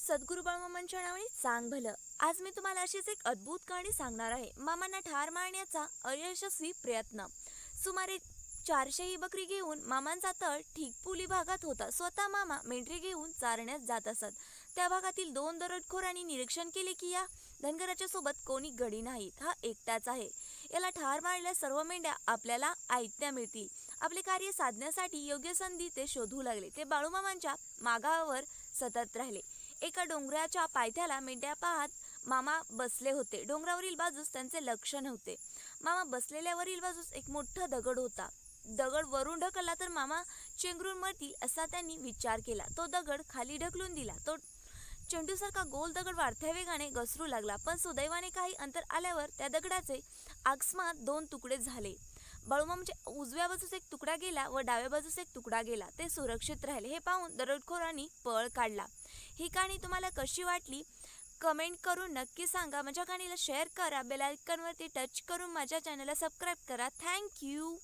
सद्गुरू बाळमामांच्या नावाने सांग भलं. आज मी तुम्हाला अशीच एक अद्भुत कहाणी सांगणार आहे. मामांना ठार मारण्याचा अयशस्वी प्रयत्न. सुमारे 400 ही बकरी घेऊन मामांचा तळ ठीकपुली भागात होता. स्वतः मामा मेंढरे घेऊन चारण्यास जात असत. त्या भागातील 2 दरोडेखोरांनी निरीक्षण केले की या धनगराच्या सोबत कोणी गडी नाहीत. हा एकटाच आहे. याला ठार मारलेल्या सर्व मेंढ्या आपल्याला आयत्या मिळतील. आपले कार्य साधण्यासाठी योग्य संधी ते शोधू लागले. ते बाळूमामांच्या मागावर सतत राहिले. एका डोंगराच्या पायथ्याला मेंढ्या पाहत मामा बसले होते. डोंगरावरील बाजूस त्यांचे लक्ष नव्हते. मामा बसलेल्यावरील बाजूस एक मोठा दगड होता. दगड वरून ढकलला तर मामा चेंगरून मरतील असा त्यांनी विचार केला. तो दगड खाली ढकलून दिला. तो चेंडूसारखा गोल दगड वाढत्या वेगाने घसरू लागला. पण सुदैवाने काही अंतर आल्यावर त्या दगडाचे अकस्मात 2 तुकडे झाले. बाळूमामाच्या उजव्या बाजूस एक तुकडा गेला व डाव्या बाजूस एक तुकडा गेला. ते सुरक्षित राहिले. हे पाहून दरोडेखोरांनी पळ काढला. ही कहाणी तुम्हाला कशी वाटली कमेंट करून नक्की सांगा. माझ्या कहाणीला शेअर करा. बेल आयकॉनवरती टच करून माझ्या चॅनलला सबस्क्राईब करा. थँक्यू.